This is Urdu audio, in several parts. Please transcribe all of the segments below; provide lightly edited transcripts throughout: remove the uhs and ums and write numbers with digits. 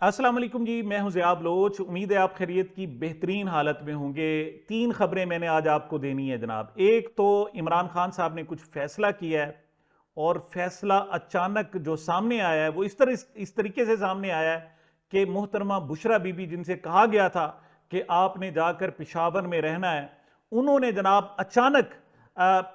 السلام علیکم جی، میں ہوں ضیاء بلوچ۔ امید ہے آپ خیریت کی بہترین حالت میں ہوں گے۔ 3 خبریں میں نے آج آپ کو دینی ہے جناب۔ ایک تو عمران خان صاحب نے کچھ فیصلہ کیا ہے، اور فیصلہ اچانک جو سامنے آیا ہے وہ اس طریقے سے سامنے آیا ہے کہ محترمہ بشرا بی بی، جن سے کہا گیا تھا کہ آپ نے جا کر پشاور میں رہنا ہے، انہوں نے جناب اچانک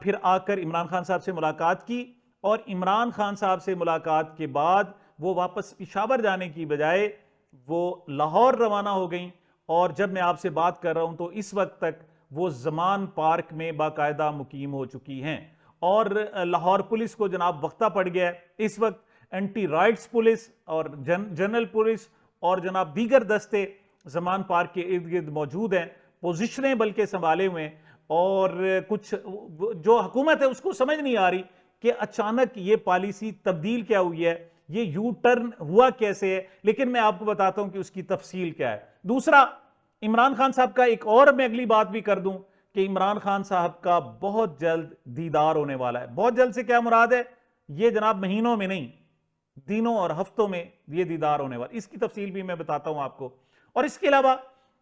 پھر آ کر عمران خان صاحب سے ملاقات کی، اور عمران خان صاحب سے ملاقات کے بعد وہ واپس پشاور جانے کی بجائے وہ لاہور روانہ ہو گئیں، اور جب میں آپ سے بات کر رہا ہوں تو اس وقت تک وہ زمان پارک میں باقاعدہ مقیم ہو چکی ہیں، اور لاہور پولیس کو جناب وقتہ پڑ گیا ہے۔ اس وقت اینٹی رائٹس پولیس اور جنرل پولیس اور جناب دیگر دستے زمان پارک کے ارد گرد موجود ہیں، پوزیشنیں بلکہ سنبھالے ہوئے ہیں، اور کچھ جو حکومت ہے اس کو سمجھ نہیں آ رہی کہ اچانک یہ پالیسی تبدیل کیا ہوئی ہے، یہ یو ٹرن ہوا کیسے ہے، لیکن میں آپ کو بتاتا ہوں کہ اس کی تفصیل کیا ہے۔ دوسرا، عمران خان صاحب کا ایک اور میں اگلی بات بھی کر دوں کہ عمران خان صاحب کا بہت جلد دیدار ہونے والا ہے۔ بہت جلد سے کیا مراد ہے؟ یہ جناب مہینوں میں نہیں، دنوں اور ہفتوں میں یہ دیدار ہونے والا، اس کی تفصیل بھی میں بتاتا ہوں آپ کو۔ اور اس کے علاوہ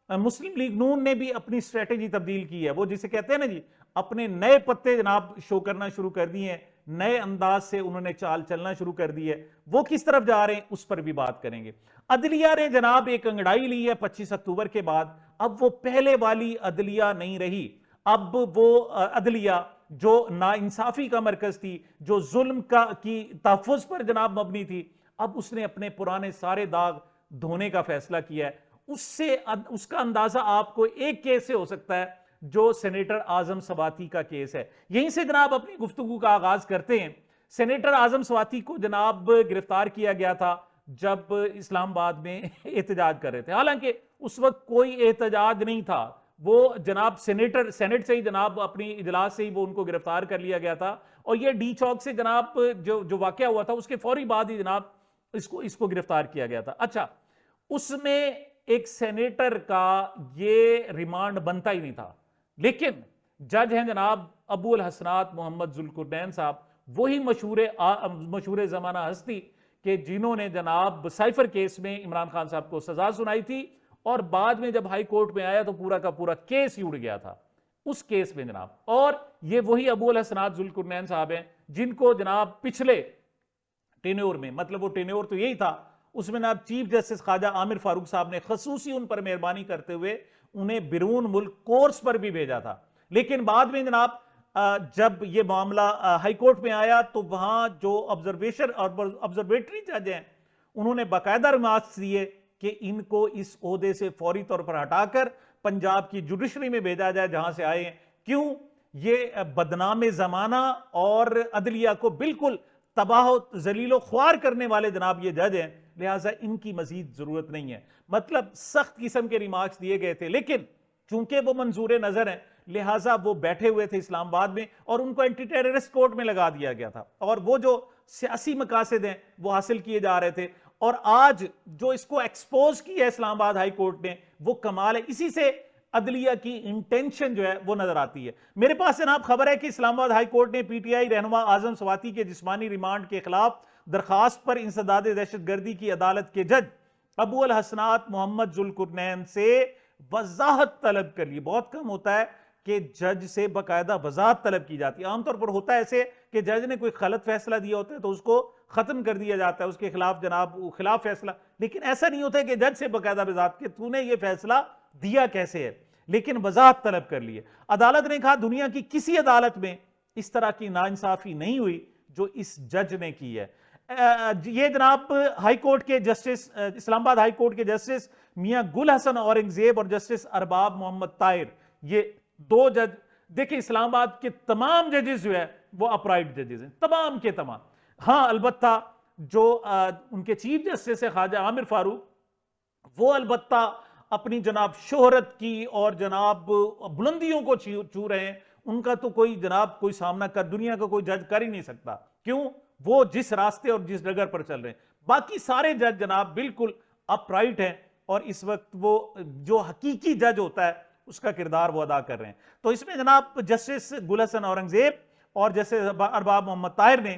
مسلم لیگ نون نے بھی اپنی اسٹریٹجی تبدیل کی ہے، وہ جسے کہتے ہیں نا جی، اپنے نئے پتے جناب شو کرنا شروع کر دیے ہیں، نئے انداز سے انہوں نے چال چلنا شروع کر دی ہے۔ وہ کس طرف جا رہے ہیں اس پر بھی بات کریں گے۔ عدلیہ نے جناب ایک انگڑائی لی ہے 25 اکتوبر کے بعد، اب وہ پہلے والی عدلیہ نہیں رہی۔ اب وہ عدلیہ جو ناانصافی کا مرکز تھی، جو ظلم کی تحفظ پر جناب مبنی تھی، اب اس نے اپنے پرانے سارے داغ دھونے کا فیصلہ کیا ہے۔ اس کا اندازہ آپ کو ایک کیس سے ہو سکتا ہے، جو سینیٹر اعظم سواتی کا کیس ہے۔ یہیں سے جناب اپنی گفتگو کا آغاز کرتے ہیں۔ سینیٹر اعظم سواتی کو جناب گرفتار کیا گیا تھا جب اسلام آباد میں احتجاج کر رہے تھے، حالانکہ اس وقت کوئی احتجاج نہیں تھا، وہ جناب سینٹ سے ہی جناب اپنی اجلاس سے ہی وہ ان کو گرفتار کر لیا گیا تھا، اور یہ ڈی چوک سے جناب جو واقعہ ہوا تھا اس کے فوری بعد ہی جناب اس کو گرفتار کیا گیا تھا۔ اچھا، اس میں ایک سینیٹر کا یہ ریمانڈ بنتا ہی نہیں تھا، لیکن جج ہیں جناب ابو الحسنات محمد ذوالقرنین صاحب، وہی مشہور زمانہ ہستی کہ جنہوں نے جناب سائفر کیس میں عمران خان صاحب کو سزا سنائی تھی، اور بعد میں جب ہائی کورٹ میں آیا تو پورا کا پورا کیس ہی اڑ گیا تھا اس کیس میں جناب۔ اور یہ وہی ابو الحسنات ذوالقرنین صاحب ہیں جن کو جناب پچھلے ٹینیور میں، مطلب وہ ٹینیور تو یہی تھا، اس میں جناب چیف جسٹس خواجہ عامر فاروق صاحب نے خصوصی ان پر مہربانی کرتے ہوئے انہیں بیرون ملک کورس پر بھی بھیجا تھا، لیکن بعد میں جناب جب یہ معاملہ ہائی کورٹ میں آیا تو وہاں جو آبزرویٹری جج ہیں انہوں نے باقاعدہ ریمارکس دیے کہ ان کو اس عہدے سے فوری طور پر ہٹا کر پنجاب کی جوڈیشری میں بھیجا جائے جہاں سے آئے ہیں۔ کیوں؟ یہ بدنام زمانہ اور عدلیہ کو بالکل تباہ و ذلیل و خوار کرنے والے جناب یہ جج ہیں، لہٰذا ان کی مزید ضرورت نہیں ہے۔ مطلب سخت قسم کے ریمارکس دیے گئے تھے، لیکن چونکہ وہ منظور نظر ہیں لہٰذا وہ بیٹھے ہوئے تھے اسلام آباد میں، اور ان کو اینٹی ٹیررسٹ کورٹ میں لگا دیا گیا تھا، اور وہ جو سیاسی مقاصد ہیں وہ حاصل کیے جا رہے تھے۔ اور آج جو اس کو ایکسپوز کیا ہے اسلام آباد ہائی کورٹ نے، وہ کمال ہے، اسی سے عدلیہ کی انٹینشن جو ہے وہ نظر آتی ہے۔ میرے پاس جناب خبر ہے کہ اسلام آباد ہائی کورٹ نے پی ٹی آئی رہنما اعظم سواتی کے جسمانی ریمانڈ کے خلاف درخواست پر انسداد دہشت گردی کی عدالت کے جج ابو الحسنات محمد ذوالقرنین سے وضاحت طلب کر لی۔ بہت کم ہوتا ہے کہ جج سے باقاعدہ وضاحت طلب کی جاتی ہے، عام طور پر ہوتا ہے ایسے کہ جج نے کوئی غلط فیصلہ دیا ہوتا ہے تو اس کو ختم کر دیا جاتا ہے، اس کے خلاف جناب خلاف فیصلہ، لیکن ایسا نہیں ہوتا ہے کہ جج سے باقاعدہ وضاحت کہ تو نے یہ فیصلہ دیا کیسے ہے، لیکن وضاحت طلب کر لی ہے۔ عدالت نے کہا دنیا کی کسی عدالت میں اس طرح کی ناانصافی نہیں ہوئی جو اس جج نے کی ہے۔ یہ جناب ہائی کورٹ کے جسٹس، اسلام آباد ہائی کورٹ کے جسٹس میاں گل حسن اورنگزیب اور جسٹس ارباب محمد طاہر، یہ 2 جج، دیکھیں اسلام آباد کے تمام ججز جو ہے وہ اپرائٹ ججز ہیں، تمام کے تمام۔ ہاں البتہ جو ان کے چیف جسٹس ہے خواجہ عامر فاروق، وہ البتہ اپنی جناب شہرت کی اور جناب بلندیوں کو چھو رہے ہیں، ان کا تو کوئی جناب کوئی سامنا دنیا کا کوئی جج کر ہی نہیں سکتا۔ کیوں؟ وہ جس راستے اور جس ڈگر پر چل رہے ہیں، باقی سارے جج جناب بالکل اپ رائٹ ہیں، اور اس وقت وہ جو حقیقی جج ہوتا ہے اس کا کردار وہ ادا کر رہے ہیں۔ تو اس میں جناب جسٹس گل حسن اورنگزیب اور جسٹس ارباب محمد طاہر نے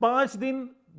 5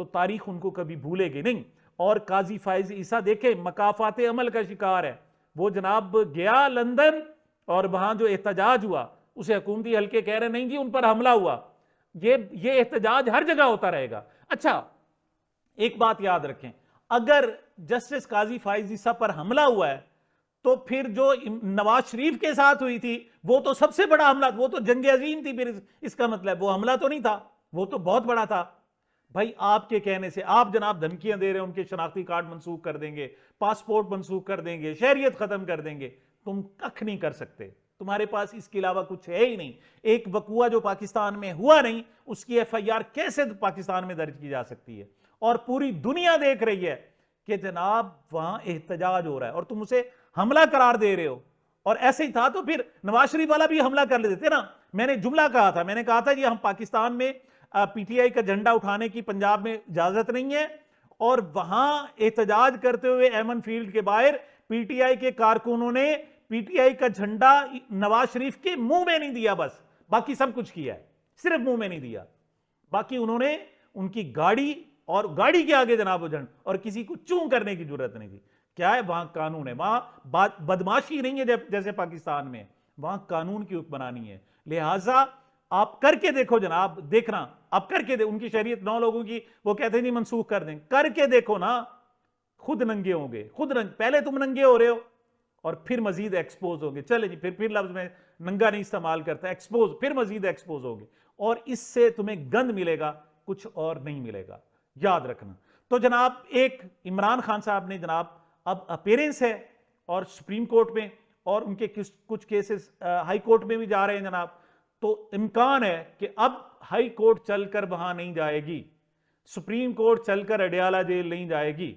تو تاریخ ان کو کبھی بھولے گی نہیں. اور قاضی فائز عیسیٰ دیکھیں مکافات عمل کا شکار ہے. وہ جناب گیا لندن اور وہاں جو احتجاج ہوا اسے حکومتی حلقے کہہ رہے نہیں جی ان پر حملہ ہوا. یہ احتجاج ہر جگہ ہوتا رہے گا. اچھا ایک بات یاد رکھیں, اگر جسٹس قاضی فائز عیسیٰ پر حملہ ہوا ہے تو پھر جو نواز شریف کے ساتھ ہوئی تھی وہ تو سب سے بڑا حملہ, وہ تو جنگ عظیم تھی. پھر اس کا مطلب وہ حملہ تو نہیں تھا, وہ تو بہت بڑا تھا. بھائی آپ کے کہنے سے آپ جناب دھمکیاں دے رہے ہیں ان کے شناختی کارڈ منسوخ کر دیں گے, پاسپورٹ منسوخ کر دیں گے, شہریت ختم کر دیں گے. تم ککھ نہیں کر سکتے, تمہارے پاس اس کے علاوہ کچھ ہے ہی نہیں. ایک وقوعہ جو پاکستان میں ہوا نہیں اس کی ایف آئی آر کیسے پاکستان میں درج کی جا سکتی ہے؟ اور پوری دنیا دیکھ رہی ہے کہ جناب وہاں احتجاج ہو رہا ہے اور تم اسے حملہ قرار دے رہے ہو. اور ایسے ہی تھا تو پھر نواز شریف والا بھی حملہ کر لیتے تھے نا. میں نے جملہ کہا تھا, میں نے کہا تھا جی ہم پاکستان میں پی ٹی آئی کا جھنڈا اٹھانے کی پنجاب میں اجازت نہیں ہے, اور وہاں احتجاج کرتے ہوئے ایمن فیلڈ کے باہر پی ٹی آئی کے کارکنوں نے پی ٹی آئی کا جھنڈا نواز شریف کے منہ میں نہیں دیا, بس باقی سب کچھ کیا ہے, صرف منہ میں نہیں دیا. باقی انہوں نے ان کی گاڑی اور گاڑی کے آگے جناب وہ جھنڈ, اور کسی کو چون کرنے کی ضرورت نہیں تھی. کیا ہے وہاں قانون ہے, وہاں بدماشی نہیں ہے جیسے پاکستان میں, وہاں قانون کی حکمرانی ہے. لہٰذا آپ کر کے دیکھو جناب, دیکھنا آپ کر کے ان کی شہریت 9 لوگوں کی وہ کہتے ہیں نہیں منسوخ کر دیں, کر کے دیکھو نا, خود ننگے ہوں گے, پہلے تم ننگے ہو رہے ہو اور پھر مزید ایکسپوز ہوگے. چلے جی پھر لفظ میں ننگا نہیں استعمال کرتا, ایکسپوز, پھر مزید ایکسپوز ہوگے اور اس سے تمہیں گند ملے گا, کچھ اور نہیں ملے گا, یاد رکھنا. تو جناب ایک عمران خان صاحب نے جناب اب اپیرنس ہے اور سپریم کورٹ میں, اور ان کے کچھ کیسز ہائی کورٹ میں بھی جا رہے ہیں جناب. تو امکان ہے کہ اب ہائی کورٹ چل کر وہاں نہیں جائے گی, سپریم کورٹ چل کر اڈیالہ جیل نہیں جائے گی,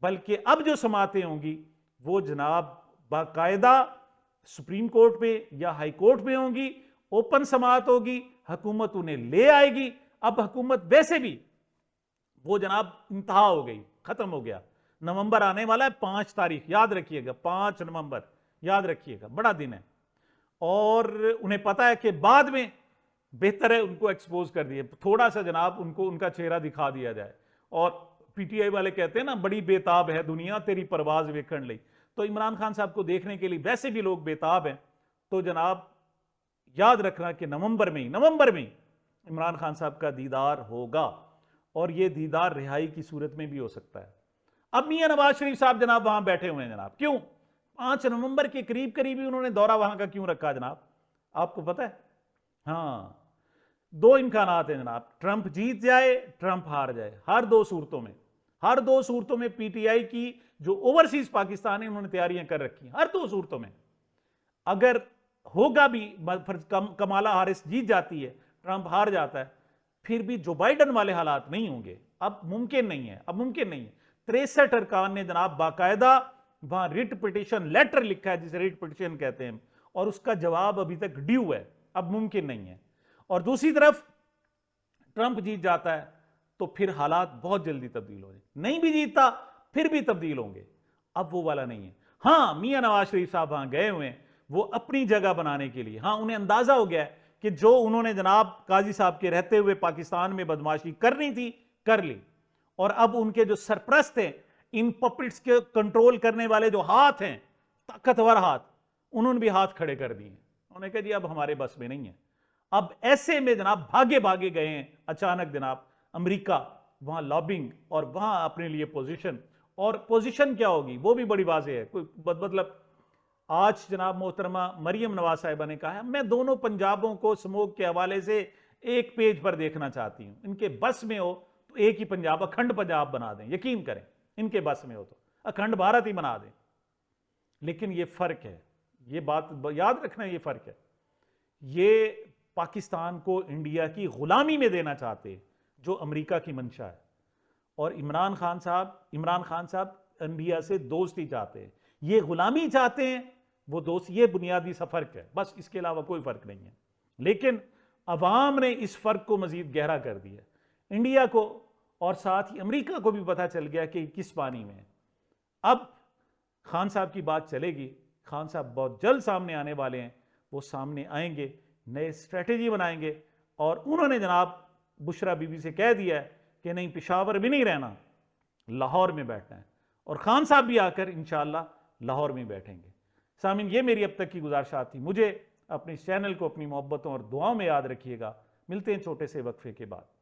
بلکہ اب جو سماعتیں ہوں گی وہ جناب باقاعدہ سپریم کورٹ میں یا ہائی کورٹ میں ہوں گی, اوپن سماعت ہوگی, حکومت انہیں لے آئے گی. اب حکومت ویسے بھی وہ جناب انتہا ہو گئی, ختم ہو گیا. نومبر آنے والا ہے 5 تاریخ, یاد رکھیے گا 5 نومبر, یاد رکھیے گا, بڑا دن ہے. اور انہیں پتا ہے کہ بعد میں بہتر ہے ان کو ایکسپوز کر دیے, تھوڑا سا جناب ان کو ان کا چہرہ دکھا دیا جائے. اور پی ٹی آئی والے کہتے ہیں نا بڑی بےتاب ہے دنیا تیری پرواز ویکھن لئی, تو عمران خان صاحب کو دیکھنے کے لیے ویسے بھی لوگ بےتاب ہیں. تو جناب یاد رکھنا کہ نومبر میں عمران خان صاحب کا دیدار ہوگا, اور یہ دیدار رہائی کی صورت میں بھی ہو سکتا ہے. اب میاں نواز شریف صاحب جناب وہاں بیٹھے ہوئے ہیں جناب, کیوں 5 نومبر کے قریب ہی انہوں نے دورہ وہاں کا کیوں رکھا جناب, آپ کو پتہ ہے؟ ہاں 2 امکانات ہیں جناب, ٹرمپ جیت جائے, ٹرمپ ہار جائے. ہر دو صورتوں میں پی ٹی آئی کی جو اوورسیز پاکستان ہے انہوں نے تیاریاں کر رکھی ہیں, ہر 2 صورتوں میں. اگر ہوگا بھی کمالا ہارس جیت جاتی ہے, ٹرمپ ہار جاتا ہے, پھر بھی جو بائیڈن والے حالات نہیں ہوں گے. اب ممکن نہیں ہے, 63 ارکان نے جناب باقاعدہ وہاں ریٹ پٹیشن لیٹر لکھا ہے جسے ریٹ پٹیشن کہتے ہیں, اور اس کا جواب ابھی تک ڈیو ہے, اب ممکن نہیں ہے. اور دوسری طرف ٹرمپ جیت جاتا ہے تو پھر حالات بہت جلدی تبدیل ہو جائیں, نہیں بھی جیتتا پھر بھی تبدیل ہوں گے. اب وہ والا نہیں ہے. ہاں میاں نواز شریف صاحب وہاں گئے ہوئے ہیں وہ اپنی جگہ بنانے کے لیے, ہاں انہیں اندازہ ہو گیا ہے کہ جو انہوں نے جناب قاضی صاحب کے رہتے ہوئے پاکستان میں بدماشی کرنی تھی کر لی, اور اب ان کے جو سرپرست ہیں, ان پپٹس کے کنٹرول کرنے والے جو ہاتھ ہیں, طاقتور ہاتھ, انہوں نے بھی ہاتھ کھڑے کر دیے. انہوں نے کہا جی اب ہمارے بس میں نہیں ہے. اب ایسے میں جناب بھاگے گئے ہیں اچانک جناب امریکہ, وہاں لابنگ اور وہاں اپنے لیے پوزیشن. اور پوزیشن کیا ہوگی وہ بھی بڑی واضح ہے. کوئی مطلب آج جناب محترمہ مریم نواز صاحبہ نے کہا ہے میں دونوں پنجابوں کو سموک کے حوالے سے ایک پیج پر دیکھنا چاہتی ہوں, ان کے بس میں ہو تو ایک ہی پنجاب, اکھنڈ پنجاب بنا دیں, یقین کریں ان کے بس میں ہو تو اکھنڈ بھارت ہی بنا دیں. لیکن یہ فرق ہے, یہ بات یاد رکھنا, یہ فرق ہے. یہ پاکستان کو انڈیا کی غلامی میں دینا چاہتے ہیں جو امریکہ کی منشا ہے, اور عمران خان صاحب انڈیا سے دوستی چاہتے ہیں, یہ غلامی چاہتے ہیں, وہ دوست. یہ بنیادی سا فرق ہے, بس اس کے علاوہ کوئی فرق نہیں ہے. لیکن عوام نے اس فرق کو مزید گہرا کر دیا. انڈیا کو اور ساتھ ہی امریکہ کو بھی پتہ چل گیا کہ کس پانی میں ہے. اب خان صاحب کی بات چلے گی, خان صاحب بہت جلد سامنے آنے والے ہیں, وہ سامنے آئیں گے, نئے اسٹریٹجی بنائیں گے. اور انہوں نے جناب بشرا بی بی سے کہہ دیا ہے کہ نہیں پشاور میں نہیں رہنا، لاہور میں بیٹھنا ہے، اور خان صاحب بھی آ کر انشاءاللہ لاہور میں بیٹھیں گے۔ سامعین، یہ میری اب تک کی گزارشات تھی۔ مجھے اپنے اس چینل کو اپنی محبتوں اور دعاؤں میں یاد رکھیے گا۔ ملتے ہیں چھوٹے سے وقفے کے بعد۔